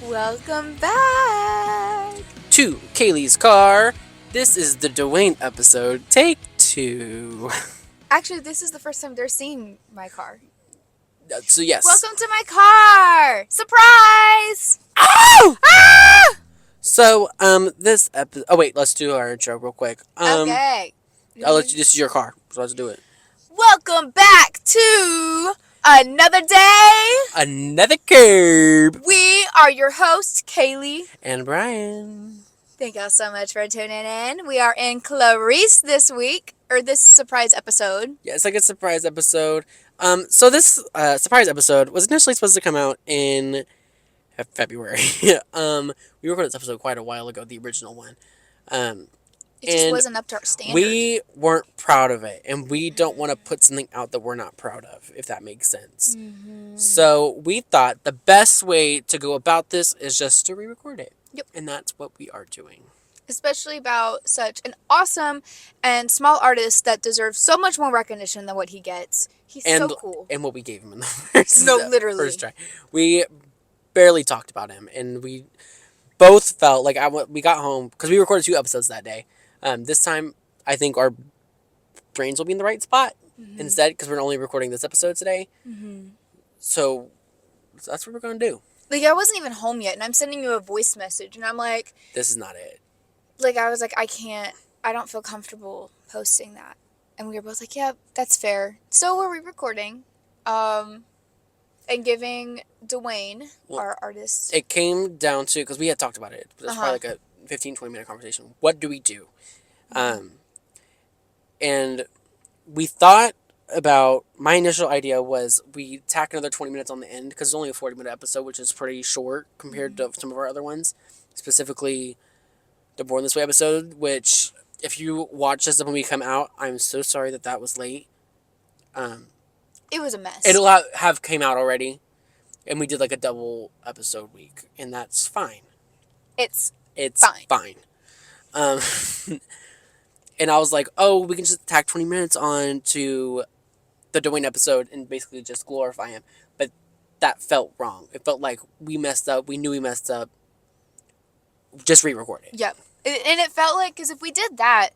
Welcome back! To Kaylee's car. This is the Dwayne episode, take 2. Actually, this is the first time they're seeing my car. So yes. Welcome to my car! Surprise! Oh! Ah! So this episode. Oh wait, let's do our intro real quick. Okay. I'll let you. This is your car, so let's do it. Welcome back to another day. Another curb. We are your hosts, Kaylee. And Brian. Thank y'all so much for tuning in. We are in Clarice this week, or this surprise episode. Yeah, it's like a surprise episode. So this surprise episode was initially supposed to come out in February. We recorded this episode quite a while ago, the original one. It just wasn't up to our standard. We weren't proud of it, and we don't want to put something out that we're not proud of, if that makes sense. Mm-hmm. So we thought the best way to go about this is just to re-record it. Yep. And that's what we are doing. Especially about such an awesome and small artist that deserves so much more recognition than what he gets. He's so cool. And what we gave him in the first, literally. First try. We barely talked about him, and we both felt like we got home, because we recorded 2 episodes that day. This time, I think our brains will be in the right spot instead, because we're only recording this episode today. Mm-hmm. So that's what we're going to do. Like, I wasn't even home yet, and I'm sending you a voice message, and I'm like... This is not it. Like, I was like, I don't feel comfortable posting that. And we were both like, yeah, that's fair. So we're re-recording, and giving Dwayne, our artist... It came down to, because we had talked about it, but it's probably like a 15, 20-minute conversation. What do we do? And we thought about, my initial idea was we tack another 20 minutes on the end, because it's only a 40-minute episode, which is pretty short compared to some of our other ones. Specifically, the Born This Way episode, which, if you watch this when we come out, I'm so sorry that was late. It was a mess. It'll have came out already, and we did like a double episode week, and that's fine. It's fine. And I was like, oh, we can just tack 20 minutes on to the Dwayne episode and basically just glorify him. But that felt wrong. It felt like we messed up. We knew we messed up. Just re-record it. Yep. And it felt like, because if we did that,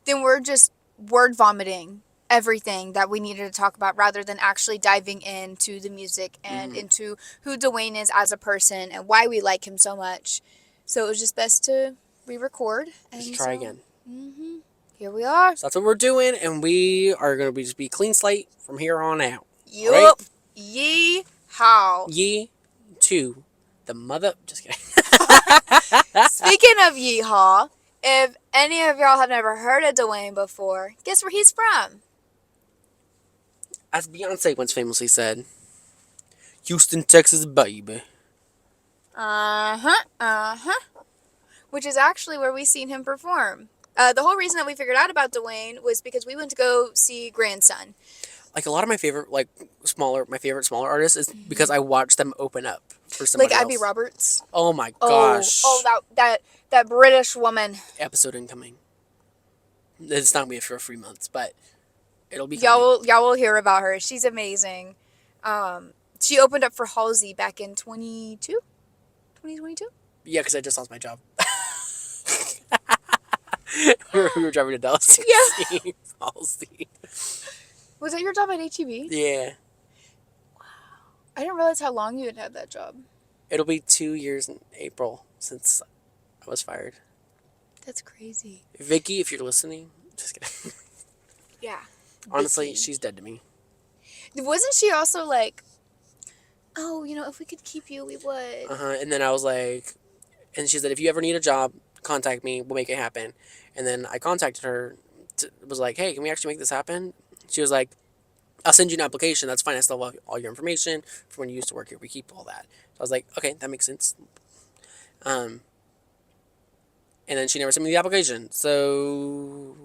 then we're just word vomiting everything that we needed to talk about rather than actually diving into the music and into who Dwayne is as a person and why we like him so much. So it was just best to re-record. And just try again. Mm-hmm. Here we are. So that's what we're doing, and we are going to just be clean slate from here on out. Yup. Right? Yee-haw. Yee to the mother... Just kidding. Speaking of yeehaw, if any of y'all have never heard of Dwayne before, guess where he's from? As Beyonce once famously said, Houston, Texas, baby. Which is actually where we seen him perform. The whole reason that we figured out about Dwayne was because we went to go see Grandson. Like, a lot of my favorite, smaller artists is because I watched them open up for somebody else. Like Abby Roberts. Oh my gosh. Oh, that British woman. Episode incoming. It's not going to be for 3 months, but it'll be coming. Y'all will hear about her. She's amazing. She opened up for Halsey back in 2022? Yeah, because I just lost my job. we were driving to Dallas to see Halsey. Was that your job at HEB? Yeah. Wow. I didn't realize how long you had had that job. It'll be 2 years in April since I was fired. That's crazy. Vicky, if you're listening, just kidding. Yeah. Honestly, she's dead to me. Wasn't she also like, oh, if we could keep you, we would. And then I was like, and she said, if you ever need a job, contact me. We'll make it happen. And then I contacted her. Was like, hey, can we actually make this happen? She was like, I'll send you an application. That's fine. I still have all your information from when you used to work here. We keep all that. So I was like, okay, that makes sense. And then she never sent me the application. So.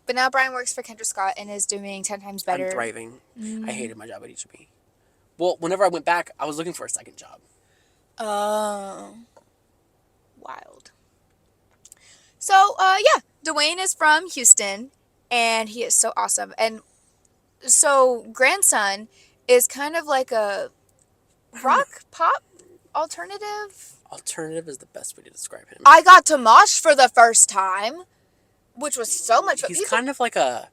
But now Brian works for Kendra Scott and is doing 10 times better. I'm thriving. I hated my job at HEB. Well, whenever I went back, I was looking for a second job. Oh. Wild. So, yeah. Dwayne is from Houston, and he is so awesome. And so, Grandson is kind of like a rock pop alternative. Alternative is the best way to describe him. I got to mosh for the first time, which was so much fun. He's kind of like a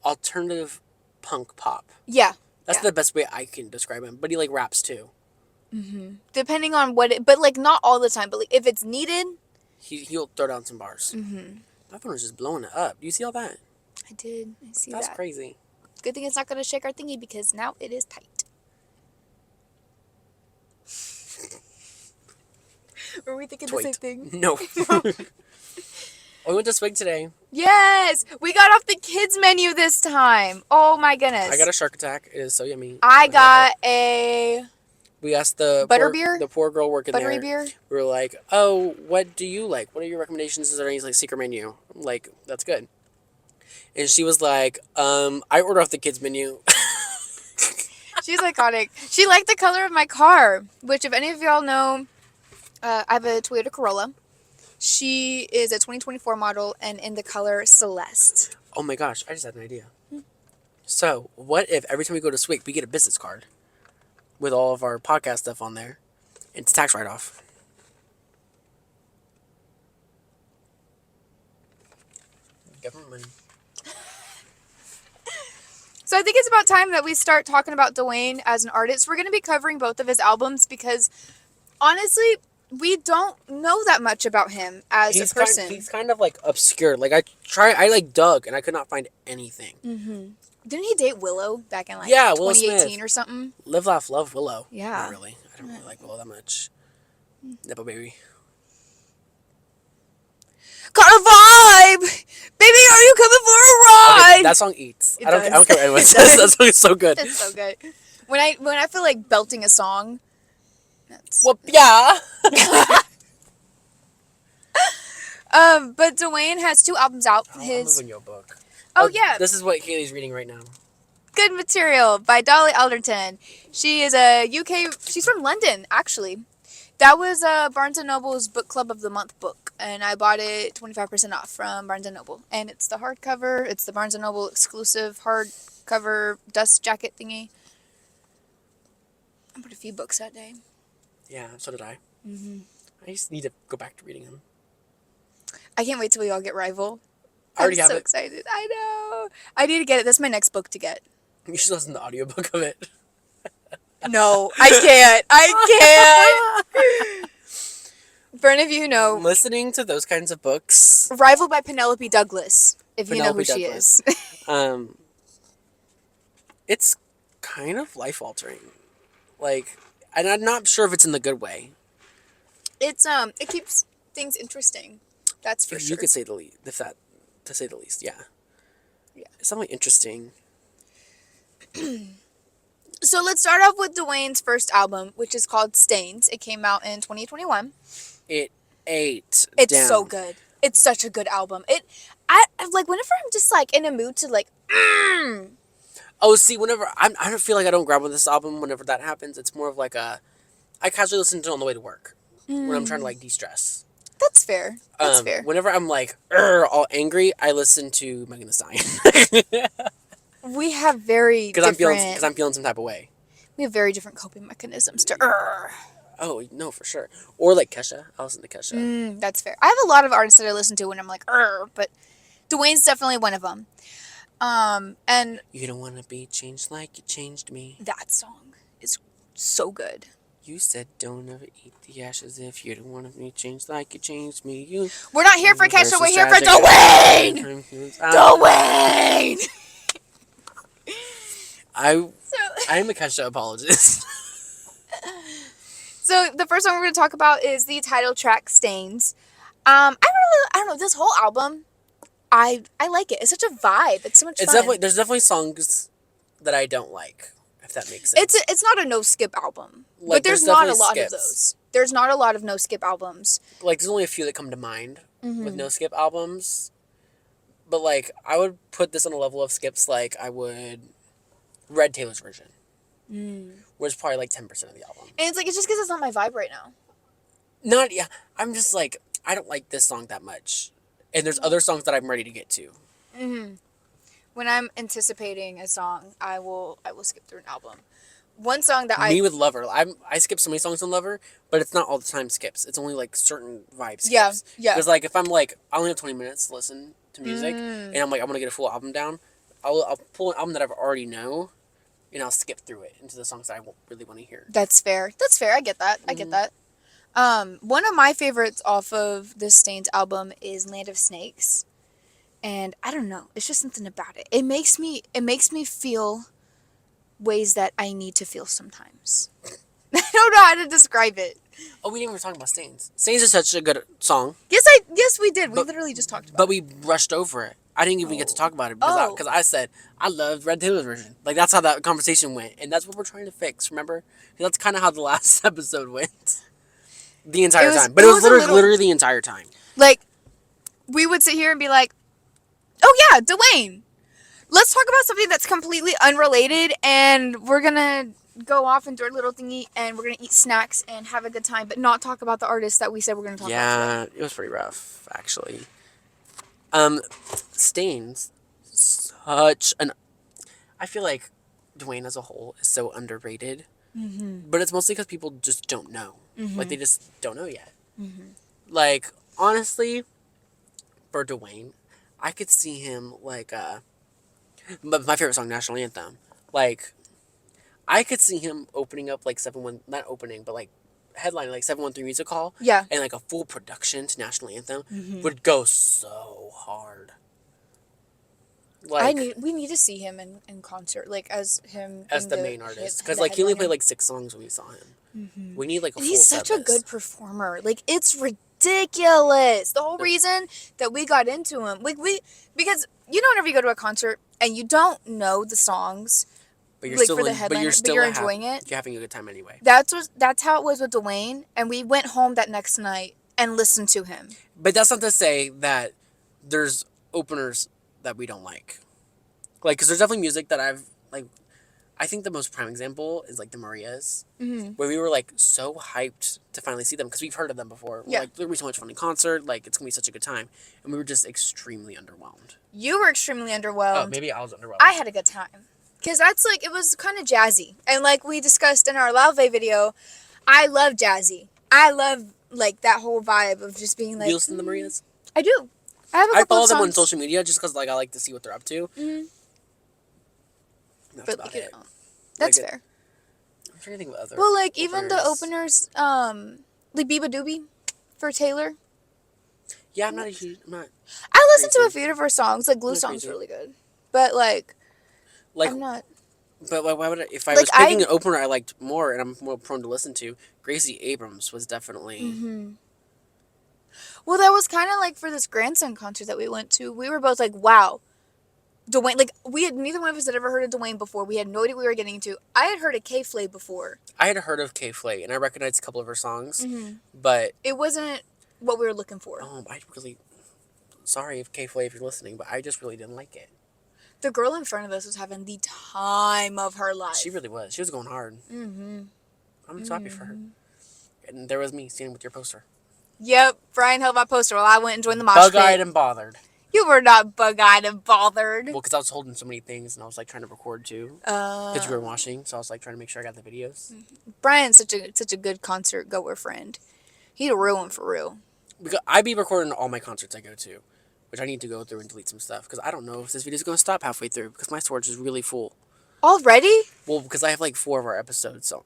alternative punk pop. Yeah. That's the best way I can describe him. But he like raps too. Depending on what it, but like not all the time, but like if it's needed. He'll throw down some bars. My phone was just blowing it up. Do you see all that? I did. I see That's that. crazy. Good thing it's not going to shake our thingy because now it is tight. Were we thinking the same thing? No. We went to Swig today. Yes! We got off the kids menu this time. Oh my goodness. I got a shark attack. It is so yummy. I got a We asked the butterbeer. The poor girl working Buttery there. beer. We were like, "Oh, what do you like? What are your recommendations? Is there any like secret menu?" I'm like, that's good. And she was like, I order off the kids menu. She's iconic. She liked the color of my car, which if any of y'all know, I have a Toyota Corolla. She is a 2024 model and in the color Celeste. Oh my gosh, I just had an idea. So, what if every time we go to Swig, we get a business card with all of our podcast stuff on there? It's a tax write-off. Government money. So I think it's about time that we start talking about Dwayne as an artist. We're going to be covering both of his albums because, honestly, we don't know that much about him as a person. He's kind of like obscure. Like I like dug and I could not find anything. Didn't he date Willow back in like Will 2018 Smith. or something? Live, laugh, love Willow. Yeah. Not really. I don't really like Willow that much. Nepo baby. Got a vibe! Baby, are you coming for a ride? Okay, that song eats. It I don't does. care what anyone It says. does. That song is so good. It's so good. When I feel like belting a song, that's... Well, yeah. But Dwayne has 2 albums out. I'm His moving your book. Oh yeah, This is what Kaylee's reading right now. Good Material by Dolly Alderton. She is a UK. She's from London, actually. That was Barnes & Noble's Book Club of the Month book, and I bought it 25% off from Barnes & Noble. And it's the hardcover. It's the Barnes & Noble exclusive hardcover dust jacket thingy. I bought a few books that day. Yeah, so did I. I just need to go back to reading them. I can't wait till we all get Rival. I already I'm have so it. excited. I know. I need to get it. That's my next book to get. You should listen to the audiobook of it. No, I can't. I can't. For any of you who know, Listening to those kinds of books, Rival by Penelope Douglas, if you know who Penelope she Douglas. is. It's kind of life altering. Like, and I'm not sure if it's in the good way. It keeps things interesting. That's for sure. You could say the least, to say the least, yeah. Yeah. It's something interesting. So let's start off with Dwayne's first album, which is called Stains. It came out in 2021. It ate It's down. so good. It's such a good album. I like whenever I'm just like in a mood to like, Oh, see, whenever I don't feel like I don't grab on this album whenever that happens. It's more of like I casually listen to it on the way to work when I'm trying to like de-stress. That's fair. That's fair. Whenever I'm like all angry, I listen to Megan Thee Stallion We have very because different. I'm feeling some type of way. We have very different coping mechanisms to. Oh no, for sure. Or like Kesha, I listen to Kesha. That's fair. I have a lot of artists that I listen to when I'm like, but Dwayne's definitely one of them. And You don't want to be changed like you changed me. that song is so good. You said don't ever eat the ashes if you don't want to be changed like you changed me. You. We're not here for Kesha. We're here for Tragic. Dwayne. Dwayne. I'm a Kesha apologist. So the first song we're going to talk about is the title track, Stains. I don't know, this whole album, I like it. It's such a vibe. It's so much fun. There's definitely songs that I don't like, if that makes sense. It's not a no skip album, Like, but there's there's not a definitely lot of skips. those. There's not a lot of no skip albums. Like, there's only a few that come to mind with no skip albums. But, like, I would put this on a level of skips like I would Red Taylor's version. Where it's probably like 10% of the album. And it's like, it's just because it's not my vibe right now. I'm just like, I don't like this song that much. And there's other songs that I'm ready to get to. When I'm anticipating a song, I will skip through an album. one song that Me with Lover, I skip so many songs on Lover, but it's not all the time skips. It's only like certain vibe skips. Yeah. Because like if I'm like I only have 20 minutes to listen to music, Mm. and I'm like I'm gonna get a full album down, I'll pull an album that I've already know, and I'll skip through it into the songs that I really want to hear. That's fair. That's fair. I get that. I get that. One of my favorites off of the Stains album is Land of Snakes. And I don't know, it's just something about it. It makes me feel ways that I need to feel sometimes. I don't know how to describe it. Oh, we didn't even talk about Stains. Stains is such a good song. Yes we did. We But- literally just talked about But we rushed over it. I didn't even get to talk about it because I said I loved Red Taylor's version. Like that's how that conversation went, and that's what we're trying to fix. Remember? 'Cause that's kind of how the last episode went. The entire time, but it was literally the entire time. Like, we would sit here and be like, oh yeah, Dwayne. Let's talk about something that's completely unrelated, and we're gonna go off and do our little thingy, and we're gonna eat snacks and have a good time, but not talk about the artist that we said we're gonna talk about. Yeah, it was pretty rough, actually. Stains, such an. I feel like Dwayne as a whole is so underrated, but it's mostly because people just don't know. Like they just don't know yet. Like honestly, for Dwayne, I could see him like but my favorite song, National Anthem. Like, I could see him opening up like 7-1, not opening, but like headlining like 713 Music Hall. Yeah. And like a full production to National Anthem would go so hard. Like we need to see him in concert, like as him as in the main artist, because like he only played like 6 songs when we saw him. We need like a full. He's set such a list. good performer. Like it's ridiculous. The whole reason that we got into him, because you know whenever you go to a concert and you don't know the songs, But you're like still for the in, headliner, but but you're enjoying it. You're having a good time anyway. That's how it was with Dwayne, and we went home that next night and listened to him. But that's not to say that there's openers that we don't like. Like, because there's definitely music that I've, like, I think the most prime example is, like, the Marias. Where we were, like, so hyped to finally see them because we've heard of them before. We're Yeah. like, there'll be so much fun in concert. Like, it's going to be such a good time. And we were just extremely underwhelmed. You were extremely underwhelmed. Oh, maybe I was underwhelmed. I had a good time. Because that's like, it was kind of jazzy. And like we discussed in our Lauve video, I love jazzy. I love like that whole vibe of just being like. Do you listen to the Marias? I do. I have a I couple follow of them on songs. social media just because, like, I like to see what they're up to. That's But about like, it. that's Like, fair. I'm trying to think of other. Well, like even the openers. openers, like Biba Doobie for Taylor. Yeah, I'm not a huge. I'm not. I listened to Crazy. a few of her songs. Like Glue Not Song's crazy. really good. But like, Like, I'm not. but why would I, if I Like, was picking an opener I liked more and I'm more prone to listen to, Gracie Abrams was definitely. Well, that was kind of like for this grandson concert that we went to. We were both like, wow. Dwayne, like, we had, neither one of us had ever heard of Dwayne before. We had no idea what we were getting into. I had heard of K-Flay before. I had heard of Kay Flay and I recognized a couple of her songs, but It wasn't what we were looking for. I really. Sorry if Kay Flay if you're listening, but I just really didn't like it. The girl in front of us was having the time of her life. She really was. She was going hard. I'm so happy for her. And there was me standing with your poster. Yep, Brian held my poster while I went and joined the mosh Bug-eyed pit. and bothered. You were not bug-eyed and bothered. Well, because I was holding so many things and I was like trying to record too. Because we were washing, so I was like trying to make sure I got the videos. Brian's such a good concert goer friend. He'd a real one for real. Because I be recording all my concerts I go to, which I need to go through and delete some stuff because I don't know if this video is going to stop halfway through because my storage is really full. Already? Well, because I have like 4 of our episodes, so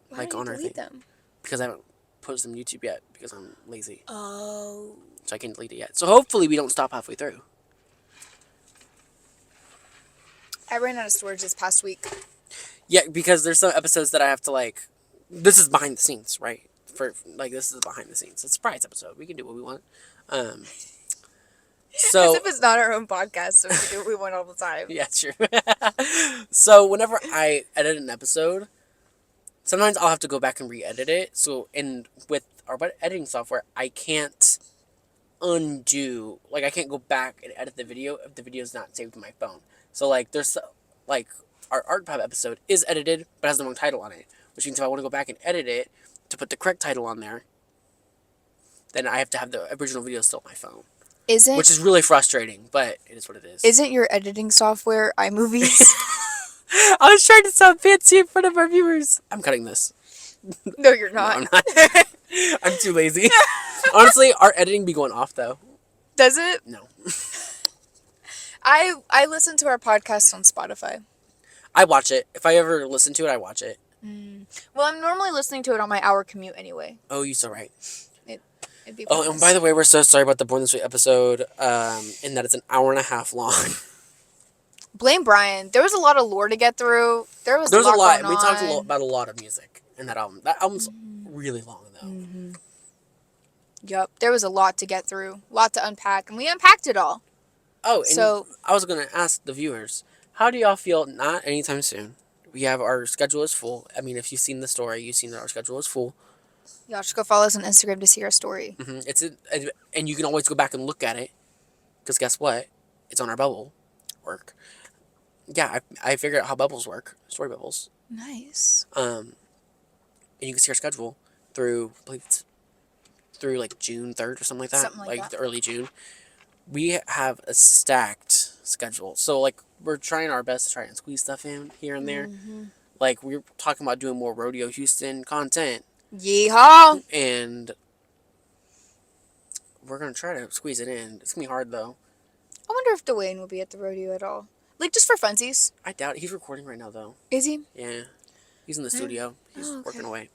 Why like did you on our delete thing them? because I haven't posted them to YouTube yet because I'm lazy, Oh. so I can't delete it yet. So hopefully we don't stop halfway through. I ran out of storage this past week. Yeah, because there's some episodes that I have to like. This is behind the scenes, right? For like this is behind the scenes. It's a surprise episode. We can do what we want. So As if it's not our own podcast, so we can do what we want all the time. yeah, true. So whenever I edit an episode, sometimes I'll have to go back and re-edit it. So and with our editing software, I can't undo. Like I can't go back and edit the video if the video is not saved in my phone. So like there's like our Art Pub episode is edited but has the wrong title on it, which means if I want to go back and edit it to put the correct title on there, then I have to have the original video still on my phone, which is really frustrating, but it is what it is. Isn't your editing software iMovies? I was trying to sound fancy in front of our viewers. I'm cutting this. No, you're No, not. I'm not. I'm too lazy. Honestly, our editing be going off though. Does it? No. I listen to our podcast on Spotify. I watch it. If I ever listen to it, I watch it. Well, I'm normally listening to it on my hour commute anyway. Oh, you're so right. It'd be Oh, pointless. and by the way, we're so sorry about the Born This Way episode, in that it's an hour and a half long. Blame Brian. There was a lot of lore to get through. There was There's a lot. going We talked on. about a lot of music in that album. That album's really long, though. Yep. There was a lot to get through. A lot to unpack. And we unpacked it all. Oh, and So- I was going to ask the viewers, how do y'all feel? Not anytime soon. We have our schedule is full. I mean, if you've seen the story, you've seen that our schedule is full. Y'all should go follow us on Instagram to see our story. And you can always go back and look at it. Because guess what? It's on our bubble work. Yeah, I figured out how bubbles work. Story bubbles. Nice. And you can see our schedule through, I believe it's through like June 3rd or something like that. Something like that. The early June. We have a stacked schedule. So like we're trying our best to try and squeeze stuff in here and there. Like we're talking about doing more Rodeo Houston content. Yeehaw! And we're going to try to squeeze it in. It's going to be hard though. I wonder if Dwayne will be at the rodeo at all. Like, just for funsies. I doubt it. He's recording right now though. Is he? Yeah. He's in the studio. He's Oh, okay. working away.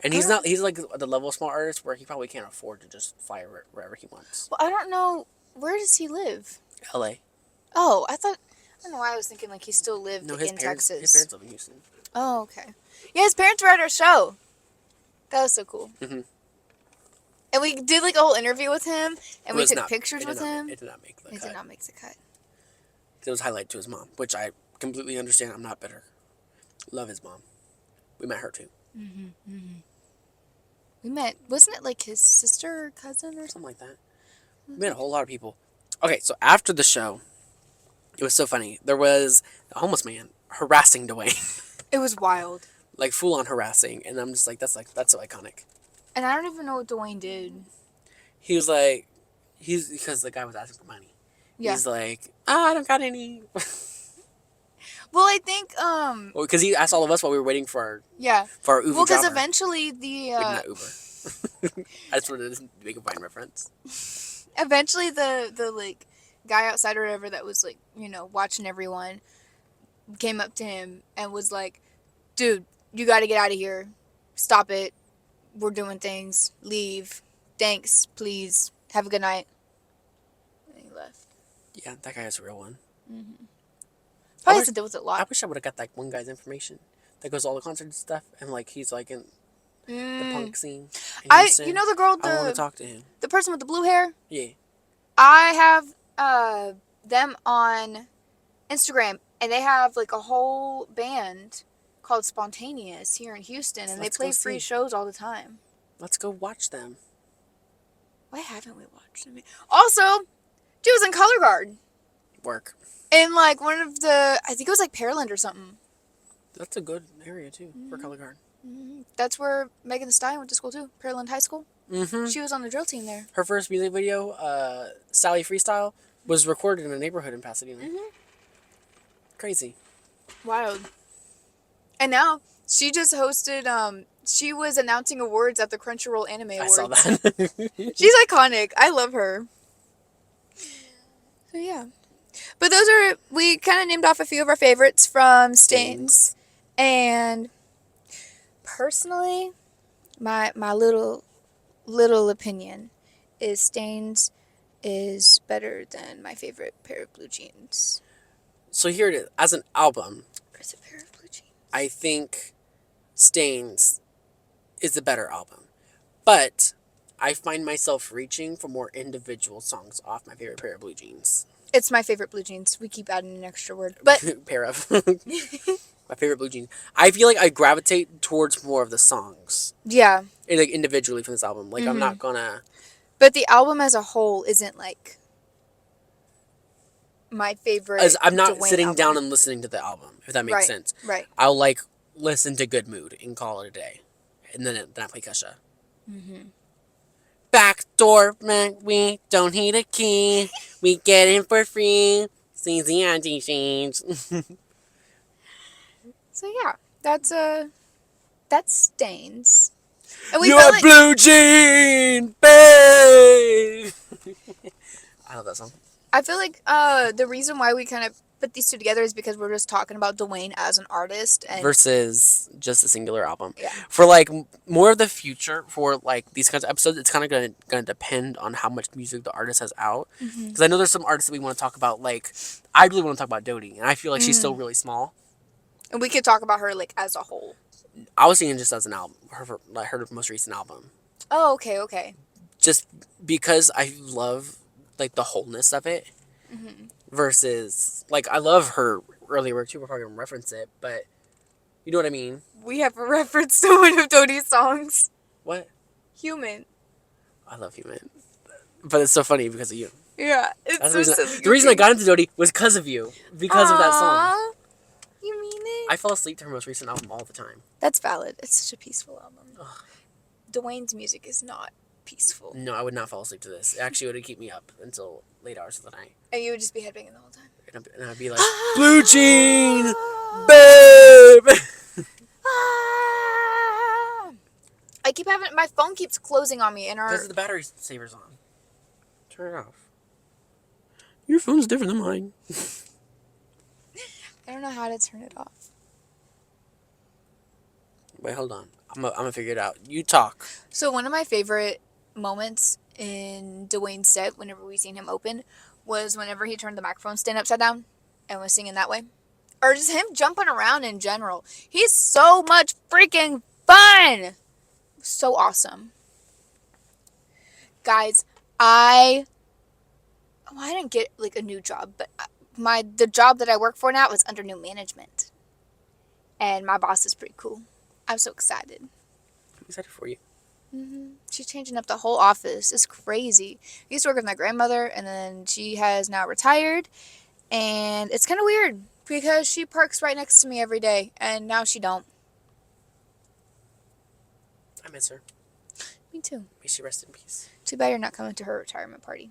And he's not, he's like the level of small artist where he probably can't afford to just fly wherever he wants. Well, I don't know. Where does he live? LA. Oh, I don't know why I was thinking like he still lived No, in his parents Texas. live in Houston. Oh, okay. Yeah, his parents were at our show. That was so cool. Mhm. And we did like a whole interview with him, and we It took did pictures with him. It did not make the It cut. did not make the cut. It was highlighted to his mom, which I completely understand. I'm not bitter. Love his mom. We met her too. We met, wasn't it like his sister or cousin or something? Something like that. We met a whole lot of people. Okay, so after the show, it was so funny. There was a homeless man harassing Dwayne. It was wild. Like full on harassing. And I'm just like, that's so iconic. And I don't even know what Dwayne did. He was like, because the guy was asking for money. Yeah. He's like, I don't got any. Well, I think, Because he asked all of us while we were waiting for yeah. our Uber Well, because driver. eventually the, Like, not Uber. I just wanted to make a fine reference. eventually the like guy outside or whatever that was like, you know, watching everyone came up to him and was like, dude, you got to get out of here. Stop it. We're doing things. Leave. Thanks. Please. Have a good night. And he left. Yeah, that guy is a real one. Probably wish- has to deal with it a I lot. wish I would have got that one guy's information that goes to all the concert and stuff, and like he's like in the punk scene. In Houston. You know the girl, I want to the talk to him. person with the blue hair? Yeah. I have them on Instagram, and they have like a whole band called Spontaneous here in Houston, and Let's they go play free see. shows all the time. Let's go watch them. Why haven't we watched them? Also, she was in Color Guard Work. in like one of the, I think it was like Pearland or something. That's a good area too for color guard. That's where Megan Thee Stallion went to school too, Pearland High School. Mm-hmm. She was on the drill team there. Her first music video, Sally Freestyle, was recorded in a neighborhood in Pasadena. Crazy. Wild. And now she just hosted. She was announcing awards at the Crunchyroll Anime Awards. I saw that. She's iconic. I love her. So yeah. But those are, we kind of named off a few of our favorites from Stains. And personally, my little opinion is Stains is better than my favorite pair of blue jeans. So here it is. As an album, Impressive pair of blue jeans. I think Stains is the better album. But I find myself reaching for more individual songs off my favorite pair of blue jeans. It's my favorite blue jeans. We keep adding an extra word. But pair of. My favorite blue jeans. I feel like I gravitate towards more of the songs. yeah. Like individually from this album. Like I'm not gonna. But the album as a whole isn't like my favorite. As I'm not Dwayne sitting album. down and listening to the album, if that makes Right, sense. right. I'll like listen to Good Mood and call it a day, and then I play Kesha. Backdoor, man, we don't need a key. We get in for free. CZ anti change. So yeah, that's Stains. And we You're felt a like blue jean, babe. I love that song. I feel like the reason why we kind of put these two together is because we're just talking about Dwayne as an artist and Versus just a singular album. yeah. For like more of the future, for like these kinds of episodes, it's kind of gonna depend on how much music the artist has out. Because I know there's some artists that we want to talk about. Like I really want to talk about Dodie, and I feel like she's still really small. And we could talk about her like as a whole. I was thinking just as an album, her most recent album, Oh, okay. just because I love like the wholeness of it. Versus like I love her earlier work too. We're probably gonna reference it, but you know what I mean. We have a reference to one of Dodie's songs. What? Human. I love Human, but it's so funny because of you. Yeah, it's That's so the reason. silly. The reason I got into Dodie was because of you, because of that song. Aw, you mean it? I fall asleep to her most recent album all the time. That's valid. It's such a peaceful album. Dwayne's music is not peaceful. No, I would not fall asleep to this. It actually would keep me up until late hours of the night, And you would just be headbanging the whole time. and I'd be like, "Blue Jean, babe." Ah! I keep having my phone keeps closing on me and Because the battery saver's on. Turn it off. Your phone's different than mine. I don't know how to turn it off. Wait, hold on. I'm gonna figure it out. You talk. So one of my favorite moments in Dwayne's set, whenever we seen him open, was whenever he turned the microphone stand upside down and was singing that way. Or just him jumping around in general. He's so much freaking fun. So awesome. Guys, I didn't get like a new job, but the job that I work for now is under new management. And my boss is pretty cool. I'm so excited. I'm excited for you. She's changing up the whole office. It's crazy. I used to work with my grandmother, and then she has now retired. And it's kind of weird because she parks right next to me every day, and now she don't. I miss her. Me too. May she rest in peace. Too bad you're not coming to her retirement party.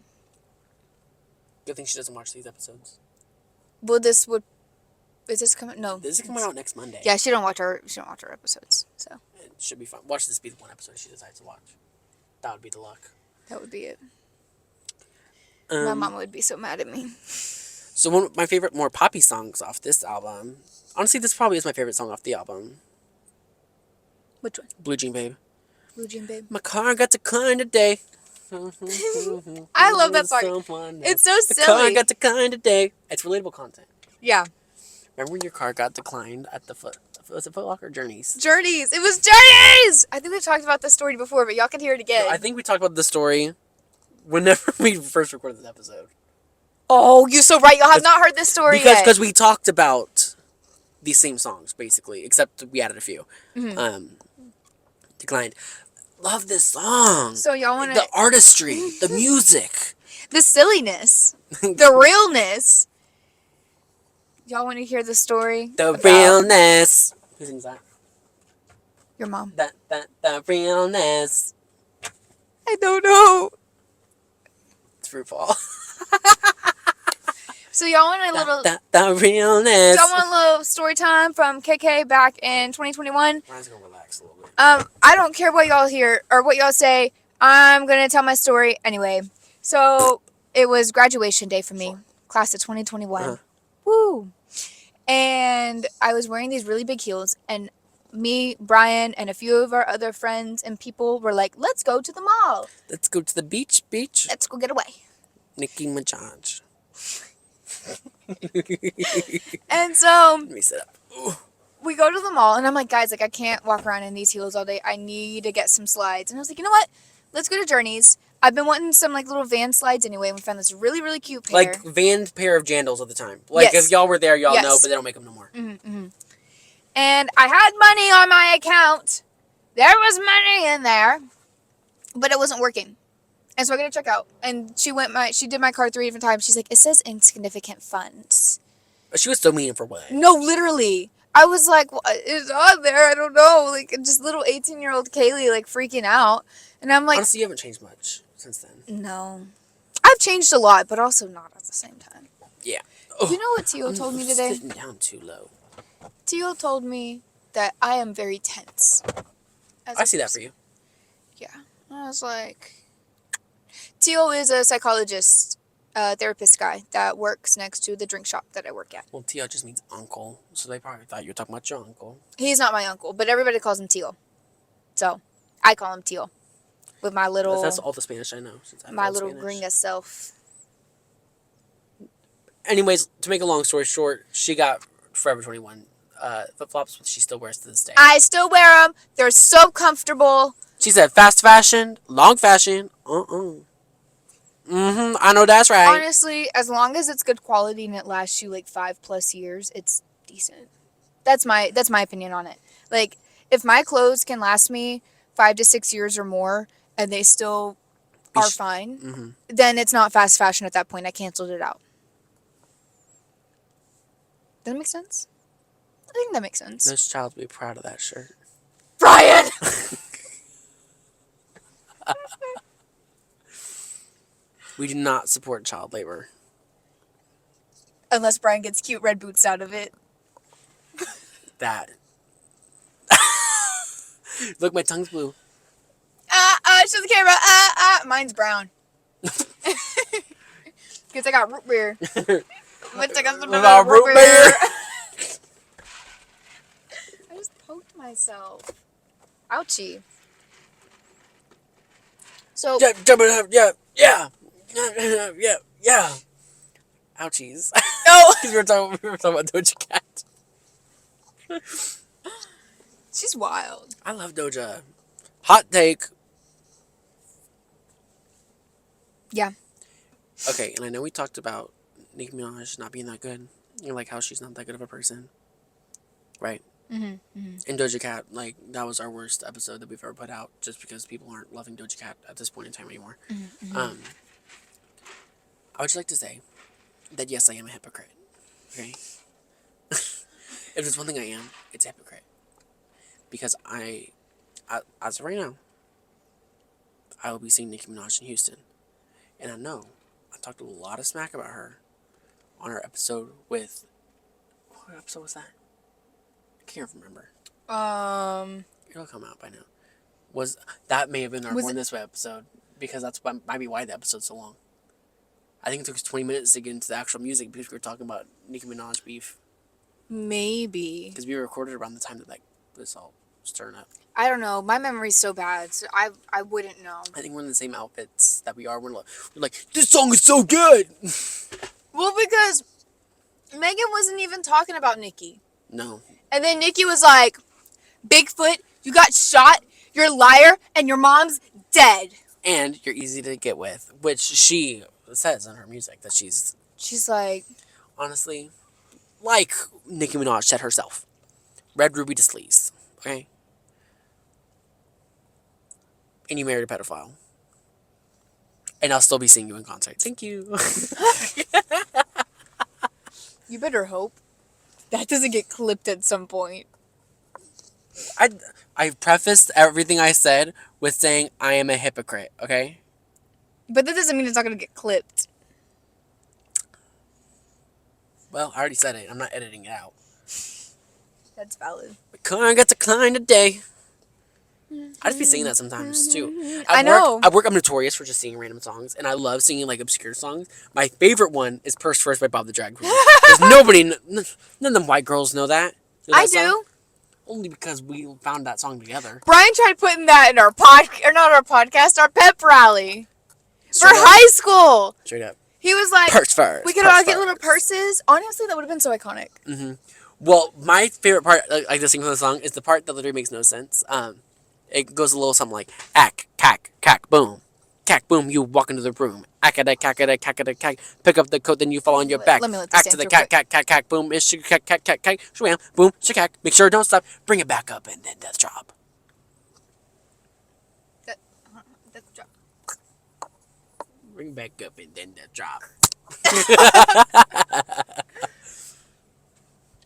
Good thing she doesn't watch these episodes. Is this coming? No. This is coming out next Monday. Yeah, she don't watch her episodes, so It should be fun. Watch this be the one episode she decides to watch. That would be the luck. that would be it. My mama would be so mad at me. So one of my favorite more poppy songs off this album. Honestly, this probably is my favorite song off the album. Which one? Blue Jean Babe. Blue Jean Babe. My car got declined today. I love that song. It's so The car silly. got declined today. It's relatable content. Yeah. Remember when your car got declined at the was it Foot Locker Journeys? Journeys. It was Journeys! I think we've talked about this story before, but y'all can hear it again. I think we talked about this story whenever we first recorded this episode. Oh, you're so right. Y'all have not heard this story yet. Because we talked about these same songs, basically, except we added a few. Declined. Love this song. So y'all want The to... artistry, the music. The silliness. The realness. Y'all want to hear the story? The about realness. Who sings that? Your mom. The realness. I don't know. It's RuPaul. So y'all want a little... The realness. Y'all want a little story time from KK back in 2021? Ryan's gonna relax a little bit. I don't care what y'all hear or what y'all say. I'm gonna tell my story anyway. So it was graduation day for me, class of 2021. Woo! And I was wearing these really big heels, and me, Brian, and a few of our other friends and people were like, "Let's go to the mall. Let's go to the beach. Let's go get away." Nicki Minaj. And so Let me sit up. Ooh. we go to the mall, and I'm like, guys, like I can't walk around in these heels all day. I need to get some slides. And I was like, you know what? Let's go to Journeys. I've been wanting some like little van slides anyway, and we found this really, really cute pair. Like van pair of Jandals at the time. Like Yes. if y'all were there, y'all Yes. know, but they don't make them no more. And I had money on my account. There was money in there, but it wasn't working. And so I got to check out. And she did my card 3 different times. She's like, it says insignificant funds. But she was still meaning for what? No, literally. I was like, what is on there? I don't know. Like, just little 18-year-old Kaylee, like, freaking out. And I'm like, Honestly, you haven't changed much since then. no. I've changed a lot, but also not at the same time. Yeah. You know what Tio told me today? Sitting down too low. Teal told me that I am very tense. I see that for you. Yeah. I was like, Teal is a psychologist, therapist guy that works next to the drink shop that I work at. Well, Tio just means uncle, so they probably thought you were talking about your uncle. He's not my uncle, but everybody calls him Teal. So, I call him Teal. With my little... That's all the Spanish I know. Since I my learned little Spanish. gringa self. Anyways, to make a long story short, she got Forever 21 flip-flops, which she still wears to this day. I still wear them. They're so comfortable. She said fast fashion, long fashion, I know that's right. Honestly, as long as it's good quality and it lasts you like 5+ years, it's decent. That's my opinion on it. Like, if my clothes can last me 5 to 6 years or more and they still are fine, then it's not fast fashion at that point. I canceled it out. Does that make sense? I think that makes sense. This child will be proud of that shirt. Brian! We do not support child labor. Unless Brian gets cute red boots out of it. That. Look, my tongue's blue. Show the camera. Mine's brown. Because I got root beer. Let's take a sip of Without root root beer. beer. I just poked myself. Ouchie. So, Yeah. Ouchies. no! we were talking about Doja Cat. She's wild. I love Doja. Hot take. Yeah. Okay, and I know we talked about Nicki Minaj not being that good. You know, like how she's not that good of a person. Right? And Doja Cat, like, that was our worst episode that we've ever put out just because people aren't loving Doja Cat at this point in time anymore. I would just like to say that yes, I am a hypocrite. Okay? If there's one thing I am, it's a hypocrite. Because I as of right now, I will be seeing Nicki Minaj in Houston. And I know I talked a lot of smack about her on our episode with... What episode was that? I can't remember. It'll come out by now. That may have been our Born This Way episode, because that's might be why the episode's so long. I think it took us 20 minutes to get into the actual music because we were talking about Nicki Minaj beef. Maybe. Because we recorded around the time that this all was stirring up. I don't know. My memory's so bad, so I wouldn't know. I think we're in the same outfits that we are. We're like, this song is so good! Well, because Megan wasn't even talking about Nicki. No. And then Nicki was like, Bigfoot, you got shot, you're a liar, and your mom's dead. And you're easy to get with, which she says in her music that she's like... Honestly, like Nicki Minaj said herself. Red ruby to sleaze, okay? And you married a pedophile. And I'll still be seeing you in concert. Thank you. You better hope that doesn't get clipped at some point. I prefaced everything I said with saying I am a hypocrite, okay? But that doesn't mean it's not going to get clipped. Well, I already said it. I'm not editing it out. That's valid. My car got declined today. I just be singing that sometimes, too. I know. At work, I'm notorious for just singing random songs, and I love singing, like, obscure songs. My favorite one is Purse First by Bob the Drag Queen. Because none of them white girls know that. I do. Only because we found that song together. Brian tried putting that in our podcast, our pep rally. Straight for up. high school. Straight up. He was like, Purse first. we could all get little purses. Honestly, that would have been so iconic. Mm-hmm. Well, my favorite part, like the sing from the song, is the part that literally makes no sense. It goes a little something like, ack, cack, cack, boom. Cack, boom, you walk into the room. Ack-a-da, cack-a-da, cack-a-da, cack. Pick up the coat, then you fall on your back. Let me let this Ack to the dance cack, real cack, cack, cack, boom. Ish, cack, cack, cack, cack. Shwam, boom, shakack. Make sure it don't stop. Bring it back up, and then death drop. That's drop. Bring back up, and then death drop.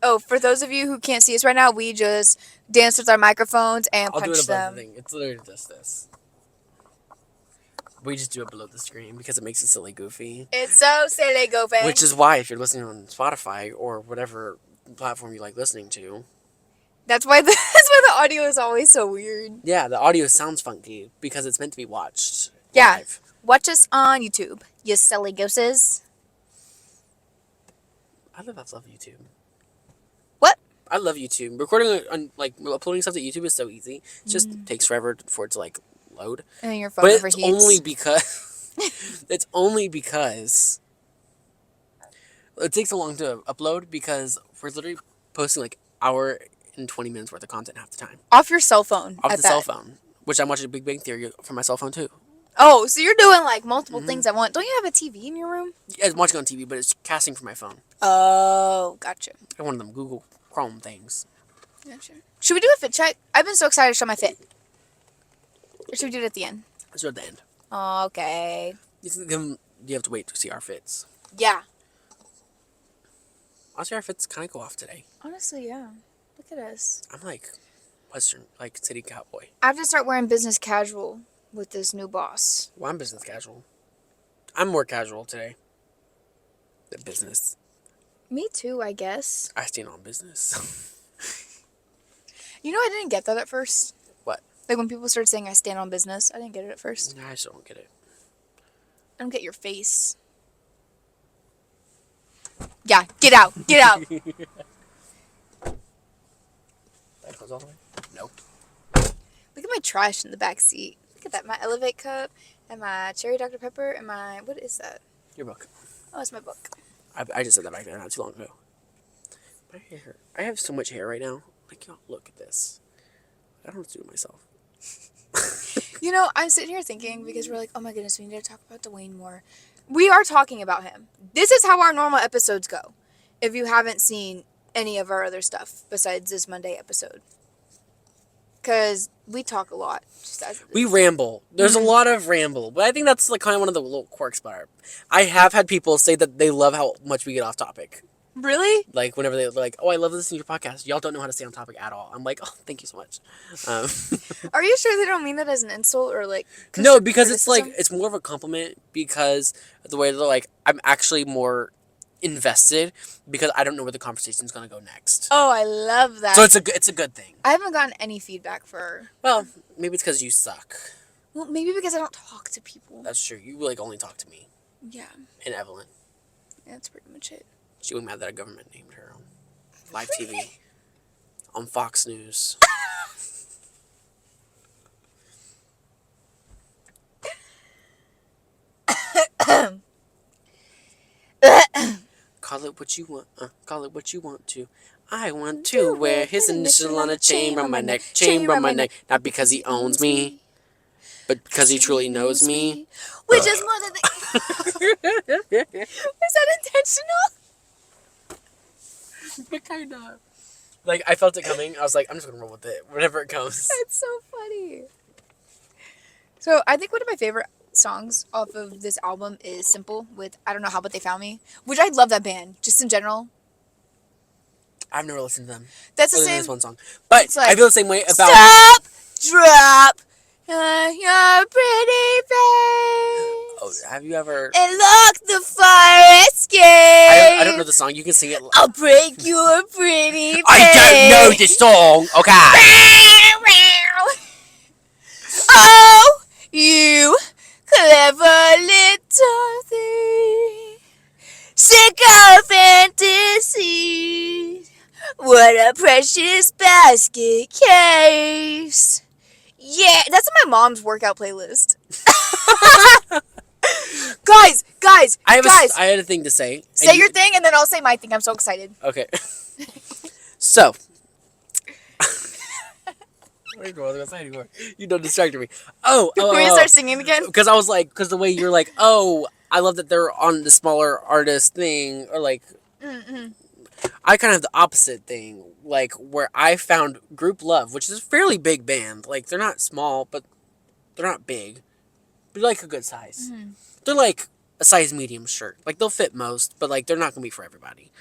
Oh, for those of you who can't see us right now, we just dance with our microphones and I'll do punch it above them. the thing. It's literally just this. We just do it below the screen because it makes it silly goofy. It's so silly, goofy. Which is why, if you're listening on Spotify or whatever platform you like listening to. That's why the audio is always so weird. Yeah, the audio sounds funky because it's meant to be watched Yeah. live. Watch us on YouTube, you silly gooses. I love YouTube. What? I love YouTube. Recording on like uploading stuff to YouTube is so easy. It just takes forever for it to like load. And then your phone But it's overheats. only because it takes so long to upload because we're literally posting like hour and 20 minutes worth of content half the time Off your cell phone. off at the that. cell phone, which I'm watching Big Bang Theory from my cell phone too. Oh, so you're doing like multiple things at once. Don't you have a TV in your room? Yeah, I'm watching on TV, but it's casting from my phone. Oh, gotcha. And one of them Google Chrome things. Gotcha. Should we do a fit check? I've been so excited to show my fit. Or should we do it at the end? It's at the end. Okay. You have to wait to see our fits. Yeah. Honestly, our fits kind of go off today. Honestly, yeah. Look at us. I'm like Western, like city cowboy. I have to start wearing business casual with this new boss. Well, I'm business casual. I'm more casual today than business. Me too, I guess. I stand on business. You know, I didn't get that at first. What? Like when people started saying I stand on business, I didn't get it at first. I just don't get it. I don't get your face. Yeah, get out. Get out. That goes all the way? Nope. Look at my trash in the back seat. Look at that. My Elevate cup and my cherry Dr. Pepper and my... What is that? Your book. Oh, it's my book. I just said that back there not too long ago. My hair. I have so much hair right now. Like, y'all, look at this. I don't know what to do with myself. You know, I'm sitting here thinking because we're like, oh my goodness, we need to talk about Dwayne more. We are talking about him. This is how our normal episodes go. If you haven't seen any of our other stuff besides this Monday episode. Because we talk a lot. Just as it We is. ramble. There's a lot of ramble. But I think that's like kind of one of the little quirks about it. I have had people say that they love how much we get off topic. Really? Like, whenever they're like, oh, I love listening to your podcast. Y'all don't know how to stay on topic at all. I'm like, oh, thank you so much. Are you sure they don't mean that as an insult or like... No, because it's like, criticism? it's more of a compliment because of the way they're like, I'm actually more invested because I don't know where the conversation's going to go next. Oh, I love that. So it's a good thing. I haven't gotten any feedback for... Well, maybe it's because you suck. Well, maybe because I don't talk to people. That's true. You like only talk to me Yeah. and Evelyn. That's pretty much it. She was mad that a government named her on live TV on Fox News. Call it what you want. Call it what you want to. I want to wear his initial on a chain around my neck. Chain around my neck. Not because he owns me, but because he truly knows me. Which is more than the... Is that intentional? But kind of. Like, I felt it coming. I was like, I'm just going to roll with it. Whenever it comes. That's so funny. So I think one of my favorite songs off of this album is Simple with I Don't Know How But They Found Me, which I love that band, just in general. I've never listened to them. That's the Other than same... this one song. But It's like, I feel the same way about... Stop! Drop! Your pretty face. Oh, have you ever... And lock the fire escape. I don't know the song. You can sing it. I'll break your pretty face. I don't know the song. Okay. Oh, you clever little thing. Sick of fantasy. What a precious basket case. Yeah, that's on my mom's workout playlist. Guys, I guys, had a thing to say. say your thing and then I'll say my thing. I'm so excited. Okay. So. What was I going to say anymore? You don't distract me. Oh. Can we start singing again? Because I was like, because the way you're like, oh, I love that they're on the smaller artist thing, or like, I kind of have the opposite thing, like where I found Group Love, which is a fairly big band. Like they're not small, but they're not big. They're like a good size. They're like a size medium shirt. Like they'll fit most, but like they're not gonna be for everybody.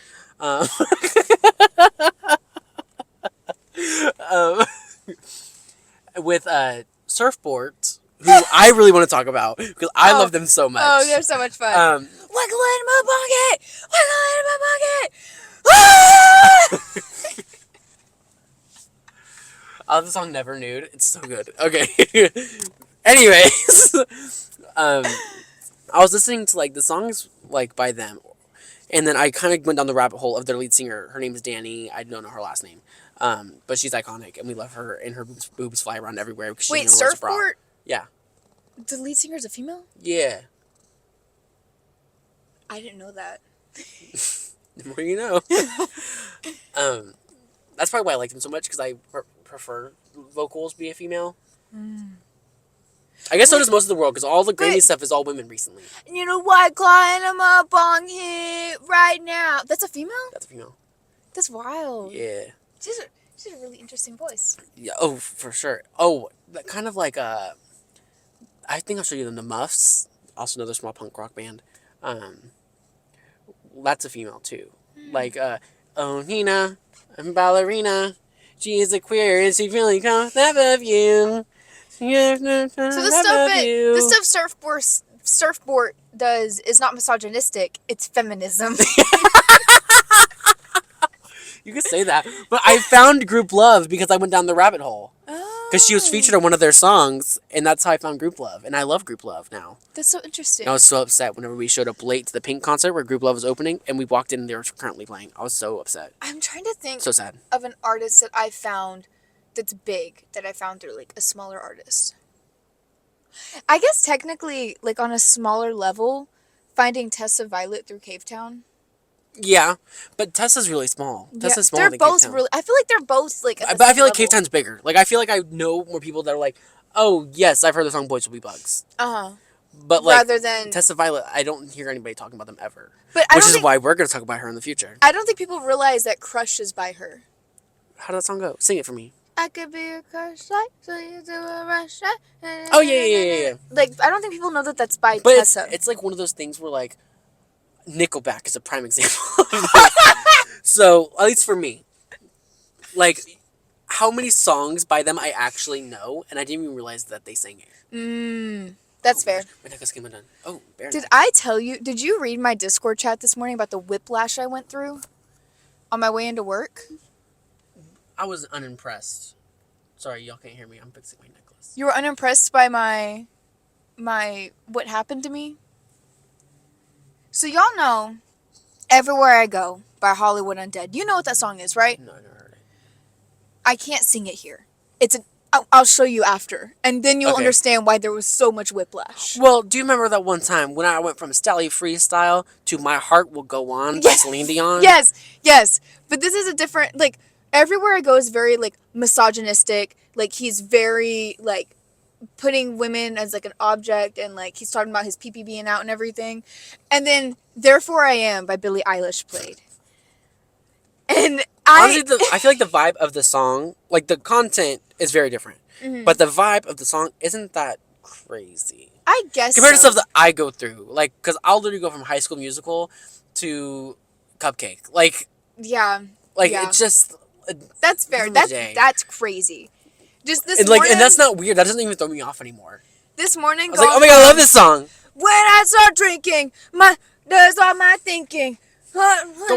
With Surfboard, who I really want to talk about because I love them so much. Oh, they're so much fun. Um, Wiggle in my pocket! Wiggle in my pocket! Ah! I love the song Never Nude. It's so good. Okay. Anyways, um, I was listening to like the songs like by them, and then I kind of went down the rabbit hole of their lead singer. Her name is Danny. I don't know her last name, but she's iconic, and we love her. And her boobs fly around everywhere because she Wait, never wears a bra. Surfboard? Yeah. The lead singer is a female? Yeah. I didn't know that. The more you know. That's probably why I like them so much because I prefer vocals be a female. I guess so does most of the world because all the Grammy Wait. stuff is all women recently. You know what? Climbing them up on hit right now. That's a female? That's a female. That's wild. Yeah. She's a really interesting voice. Yeah. Oh, for sure. Oh, that kind of like I think I'll show you them. The Muffs, also another small punk rock band. That's a female too. Like oh Nina, I'm ballerina. She is a queer and she really comes above you. So the stuff surfboard does is not misogynistic. It's feminism. You could say that, but I found Group Love because I went down the rabbit hole. Because she was featured on one of their songs, and that's how I found Group Love. And I love Group Love now. That's so interesting. And I was so upset whenever we showed up late to the Pink concert where Group Love was opening, and we walked in and they were currently playing. I was so upset. I'm trying to think So sad. of an artist that I found that's big, that I found through like a smaller artist. I guess technically, like on a smaller level, finding Tessa Violet through Cavetown. Yeah, but Tessa's really small. Tessa's smaller they're than both Cavetown. really. I feel like they're both like. But I feel like Cavetown's bigger. Like, I feel like I know more people that are like, oh, yes, I've heard the song Boys Will Be Bugs. But like, rather than Tessa Violet, I don't hear anybody talking about them ever. But Which is why we're going to talk about her in the future. I don't think people realize that Crush is by her. How does that song go? Sing it for me. I could be a crush like so you do a rush. Oh, yeah. Like, I don't think people know that that's by But Tessa. it's like one of those things where, like, Nickelback is a prime example of this. So, at least for me, like, how many songs by them I actually know, and I didn't even realize that they sang it. That's fair. My necklace came undone. Oh, bear Did neck. I tell you? Did you read my Discord chat this morning about the whiplash I went through on my way into work? I was unimpressed. Sorry, y'all can't hear me. I'm fixing my necklace. You were unimpressed by my what happened to me? So y'all know Everywhere I Go by Hollywood Undead. You know what that song is, right? No, I never heard it. I can't sing it here. I'll show you after. And then you'll Okay. understand why there was so much whiplash. Well, do you remember that one time when I went from Stally Freestyle to My Heart Will Go On by Celine Dion? Yes. But this is a different, like, Everywhere I Go is very, like, misogynistic. Like, he's very, like, putting women as, like, an object. And, like, he's talking about his pee-pee being out and everything. And then Therefore I Am by Billie Eilish played. And Honestly, I feel like the vibe of the song, like, the content is very different. But the vibe of the song isn't that crazy. I guess Compared to so. stuff that I go through. Like, because I'll literally go from High School Musical to Cupcake. Like, Yeah. it's just... That's fair. End of the day. That's crazy. Just this And, morning. and that's not weird. That doesn't even throw me off anymore. This morning. I was like, oh my god, I love this song. When I start drinking, does all my thinking. Go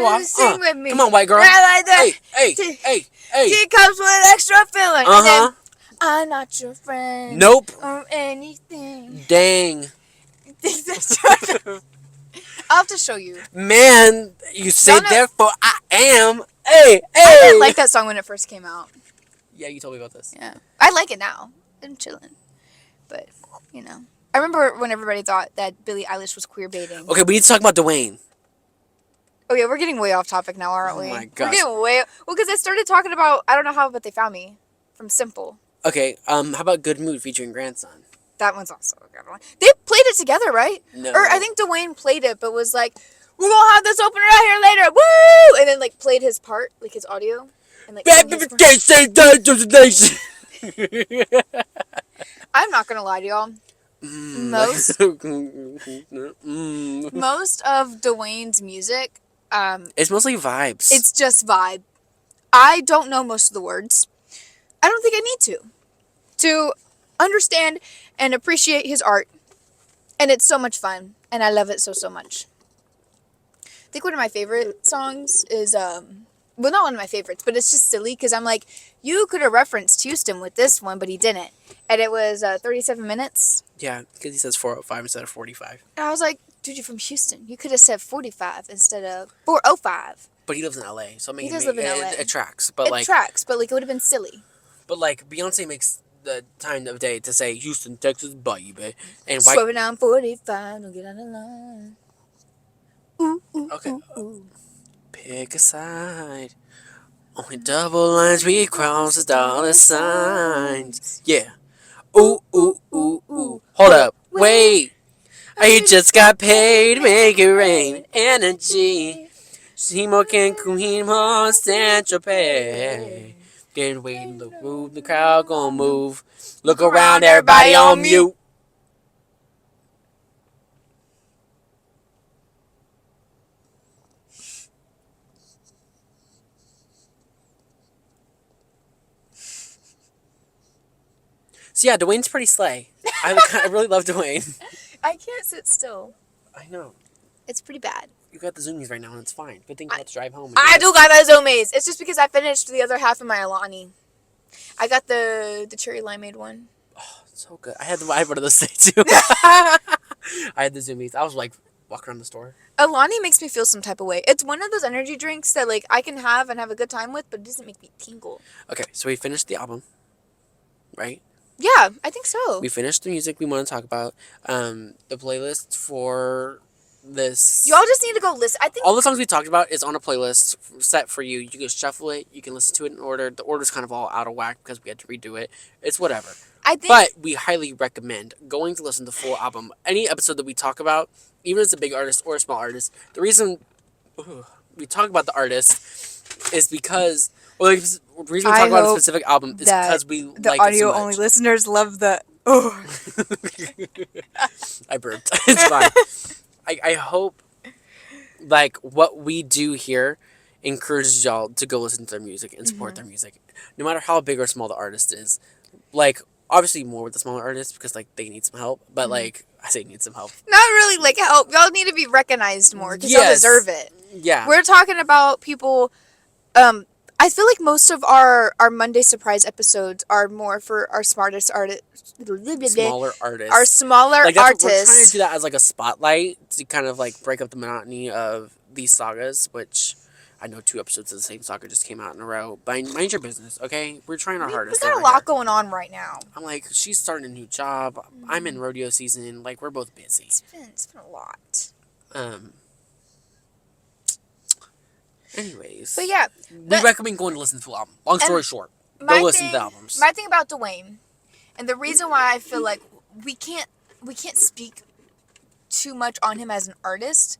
on. Sing with me. Come on, white girl. Right like that. Hey. She comes with extra feeling. And Uh-huh. then, I'm not your friend. Nope. Or anything. Dang. I'll have to show you. Man, you say Y'all know- therefore I am. Hey. I didn't like that song when it first came out. Yeah, you told me about this. Yeah. I like it now. I'm chilling. But, you know. I remember when everybody thought that Billie Eilish was queer baiting. Okay, we need to talk about Dwayne. Oh yeah, we're getting way off topic now, aren't Oh we? my We're gosh. getting way... Well, because I started talking about I Don't Know How But They Found Me from Simple. Okay, how about Good Mood featuring Grandson? That one's also a good one. They played it together, right? No. Or I think Dwayne played it, but was like, we're gonna have this opener out here later, woo! And then like played his part, like his audio. And like sang his part. I'm not gonna lie to y'all. Most of Dwayne's music, It's mostly vibes. it's just vibe. I don't know most of the words. I don't think I need to understand and appreciate his art. And it's so much fun. And I love it so much. I think one of my favorite songs is well, not one of my favorites, but it's just silly because I'm like, you could have referenced Houston with this one, but he didn't. And it was 37 minutes. Yeah, because he says 4:05 instead of 45. And I was like, dude, you're from Houston. You could have said 45 instead of 4:05. But he lives in LA, so I mean, He does live in LA. It tracks. But It tracks, but like it would have been silly. But like Beyonce makes the time of day to say Houston, Texas, baby, and why? Swerving down 45, don't get on the line. Ooh, ooh, Okay. ooh, ooh. Pick a side. Only double lines we cross is dollar signs. Yeah. Ooh, ooh, ooh, ooh. Hold up. Wait. I just got paid. Make it rain. Energy. Simo Cancun, more Central Pay. Getting waiting to move. The crowd gonna move. Look around, everybody on mute. So yeah, Dwayne's pretty slay. I really love Dwayne. I can't sit still. I know. It's pretty bad. You got the zoomies right now, and it's fine. Good thing you have to drive home. I do got my zoomies. It's just because I finished the other half of my Alani. I got the cherry limeade one. Oh, so good. I had one of those today too. I had the zoomies. I was like walking around the store. Alani makes me feel some type of way. It's one of those energy drinks that like I can have and have a good time with, but it doesn't make me tingle. Okay, so we finished the album, right? Yeah, I think so. We finished the music we want to talk about. The playlist for this. Y'all just need to go listen. I think All the songs we talked about is on a playlist set for you. You can shuffle it. You can listen to it in order. The order's kind of all out of whack because we had to redo it. It's whatever. I think But we highly recommend going to listen to the full album. Any episode that we talk about, even if it's a big artist or a small artist, the reason we talk about the artist is because, well, like, the reason we talk about a specific album is because we like it so much. listeners love the. Oh. I burped. It's fine. I hope, like, what we do here encourages y'all to go listen to their music and support their music. No matter how big or small the artist is. Like, obviously more with the smaller artists because, like, they need some help. But, like, I say need some help. Not really like help. Y'all need to be recognized more because y'all deserve it. Yeah. We're talking about people. I feel like most of our Monday surprise episodes are more for our smartest artists. Smaller artists. Our smaller like, that's artists. We're trying to do that as, like, a spotlight to kind of, like, break up the monotony of these sagas, which I know 2 episodes of the same saga just came out in a row. But mind your business, okay? We're trying our hardest. We got a lot going on right now. I'm like, she's starting a new job. I'm in rodeo season. Like, we're both busy. It's been a lot. Anyways. But yeah. We recommend going to listen to the album. Long story short. Go listen to the albums. My thing about Dwayne, and the reason why I feel like we can't speak too much on him as an artist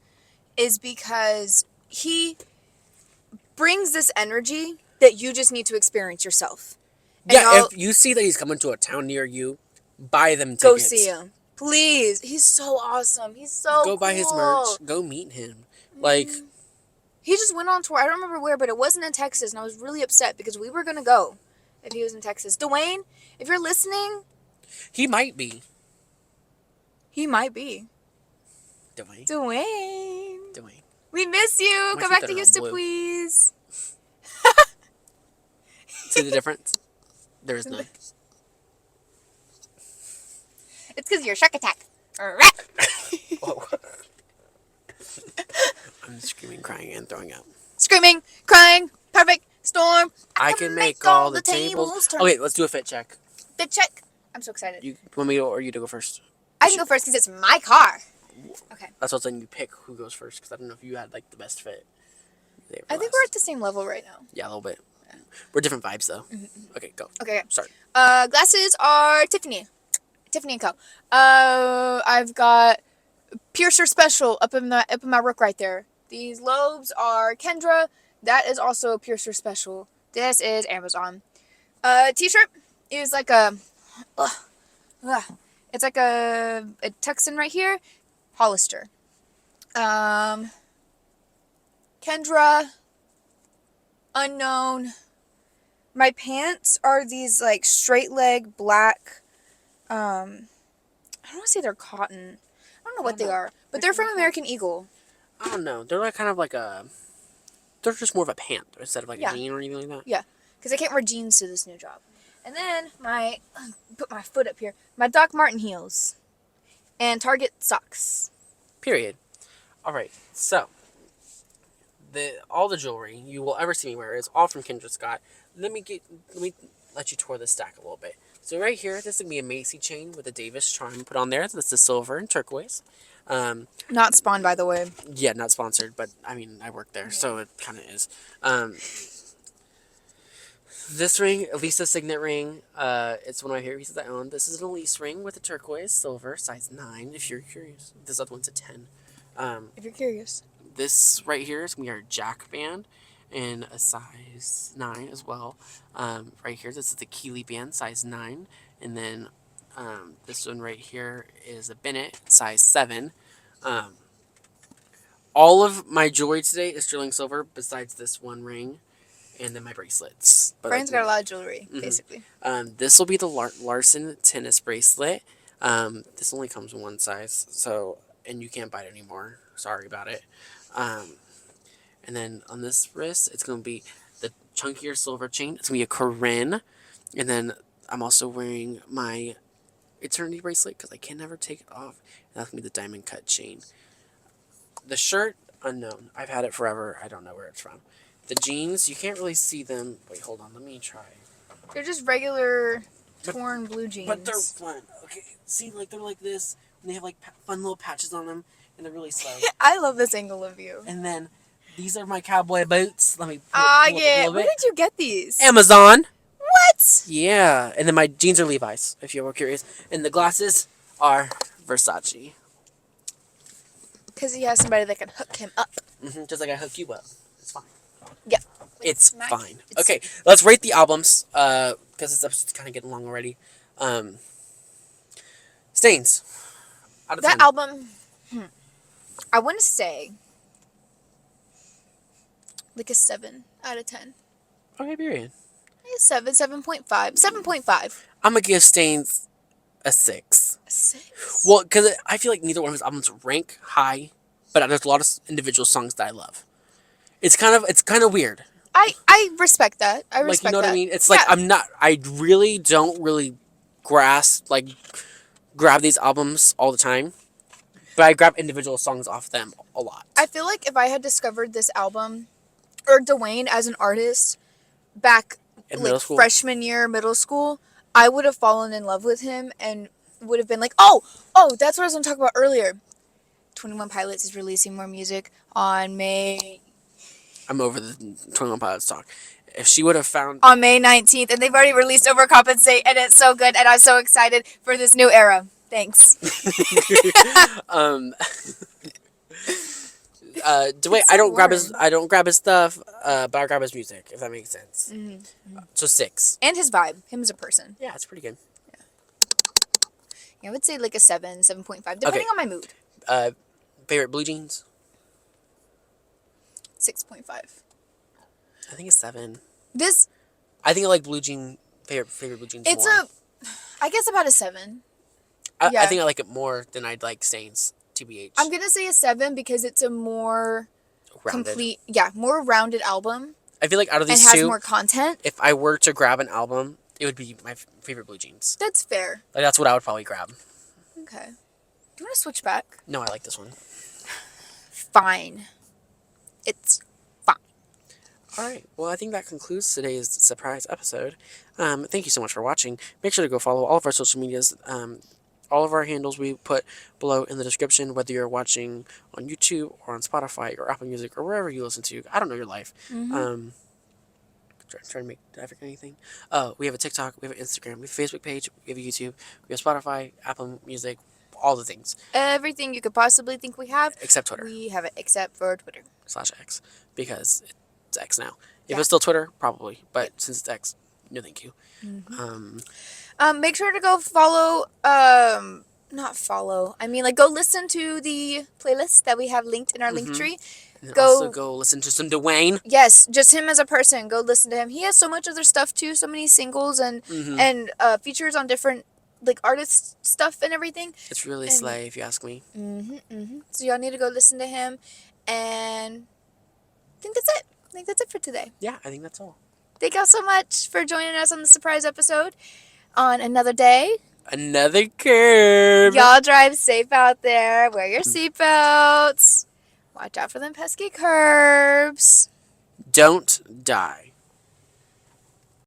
is because he brings this energy that you just need to experience yourself. And yeah, if you see that he's coming to a town near you, buy them tickets. Go see him. Please. He's so awesome. He's so Go buy his merch. Go meet him. Like... He just went on tour. I don't remember where, but it wasn't in Texas, and I was really upset because we were going to go if he was in Texas. Dwayne, if you're listening... He might be. He might be. Dwayne. We miss you. Come back to Houston, please. See the difference? There is none. It's because you're a shark attack. Whoa. I'm screaming, crying, and throwing up. Screaming, crying, perfect storm. I can make all the tables turn. Okay, let's do a fit check. Fit check. I'm so excited. You want me to, or you to go first? I can go first because it's my car. Okay. That's what I'm saying. You pick who goes first because I don't know if you had like the best fit. I think we're at the same level right now. Yeah, a little bit. We're different vibes though. Okay, go. Okay. Start. Glasses are Tiffany & Co. I've got Piercer Special up in my rook right there. These lobes are Kendra. That is also Piercer Special. This is Amazon. T-shirt is like a... it's like a tucks in right here. Hollister. Kendra. Unknown. My pants are these like straight leg black... I don't want to say they're cotton. I don't know what they are. But they're from American Eagle. I don't know. They're like kind of like a they're just more of a pant instead of like Yeah. a jean or anything like that. Yeah, because I can't wear jeans to this new job. And then put my foot up here. My Doc Marten heels, and Target socks. Period. All right. So all the jewelry you will ever see me wear is all from Kendra Scott. Let me let you tour the stack a little bit. So right here, this is gonna be a Macy chain with a Davis charm put on there. This is silver and turquoise. Not Spawn, by the way. Yeah, not sponsored, but I mean I work there, so it kind of is. This ring, Elisa signet ring. It's one of my favorite pieces I own. This is an Elise ring with a turquoise silver, size 9. If you're curious, this other one's a 10. If you're curious. This right here is gonna be our Jack band, in a size 9 as well. Right here, this is the Keeley band, size 9, and then this one right here is a Bennett, size 7. All of my jewelry today is sterling silver, besides this one ring, and then my bracelets. But Brian's got a lot of jewelry, Mhm. basically. This will be the Larson tennis bracelet. This only comes in one size, so and you can't buy it anymore. Sorry about it. And then on this wrist, it's gonna be the chunkier silver chain. It's gonna be a Corinne, and then I'm also wearing my Eternity bracelet because I can never take it off. And that's gonna be the diamond cut chain. The shirt, unknown. I've had it forever. I don't know where it's from. The jeans, you can't really see them. Wait, hold on. Let me try. They're just regular torn blue jeans. But they're fun. Okay, see, like they're like this, and they have like fun little patches on them, and they're really slow. I love this angle of you. And then these are my cowboy boots. Let me. Pull Ah, up a yeah. little Where bit. did you get these? Amazon. What? Yeah, and then my jeans are Levi's. If you were curious, and the glasses are Versace. Because he has somebody that can hook him up. Just like I hook you up. It's fine. Yeah. It's Nice. fine. It's- Okay, let's rate the albums. Because it's kind of getting long already. Stains. Out of That 10. album, I want to say like a 7 out of 10. Okay, period. 7, 7.5. 7.5. I'm gonna give Stains a 6. 6? Well, because I feel like neither one of his albums rank high, but there's a lot of individual songs that I love. It's kind of weird. I respect that. I respect Like, you know that. what I mean? It's like Yeah. I really don't really grab these albums all the time, but I grab individual songs off them a lot. I feel like if I had discovered this album or Dwayne as an artist back In middle school? freshman year, middle school, I would have fallen in love with him and would have been like, oh, that's what I was going to talk about earlier. 21 Pilots is releasing more music on May I'm over the 21 Pilots talk. If she would have found... on May 19th, and they've already released Overcompensate, and it's so good, and I'm so excited for this new era. Thanks. Dwayne, It's so I don't grab his stuff, but I grab his music, if that makes sense. So 6. And his vibe, him as a person. Yeah, it's pretty good. Yeah, I would say like a 7, 7.5, depending on my mood. Favorite blue jeans? 6.5. I think it's 7. This, I think I like favorite blue jeans it's more. I guess about a 7. I yeah. think I like it more than I'd like Stains, TBH. I'm gonna say a 7 because it's a more Rounded. more rounded album I feel like out of and these has two, more content. if I were to grab an album, it would be my favorite blue jeans. That's fair. Like, that's what I would probably grab. Okay. Do you want to switch back? No, I like this one. Fine. It's fine. All right. Well, I think that concludes today's surprise episode. Thank you so much for watching. Make sure to go follow all of our social medias. All of our handles we put below in the description, whether you're watching on YouTube or on Spotify or Apple Music or wherever you listen to. I don't know your life. Trying to make... Did I forget anything? We have a TikTok. We have an Instagram. We have a Facebook page. We have a YouTube. We have Spotify, Apple Music, all the things. Everything you could possibly think we have. Except Twitter. We have it except for Twitter. /X. Because it's X now. If Yeah. it's still Twitter, probably. But since it's X, no thank you. Make sure to go follow, not follow. I mean, like, go listen to the playlist that we have linked in our link tree. And Go- also go listen to some Dwayne. Yes, just him as a person. Go listen to him. He has so much other stuff too. So many singles and features on different like artist stuff and everything. It's really And- slay, if you ask me. So y'all need to go listen to him, and I think that's it. think that's it for today. Yeah, I think that's all. Thank y'all so much for joining us on the surprise episode on another day. Another curve. Y'all drive safe out there. Wear your seatbelts. Watch out for them pesky curbs. Don't die.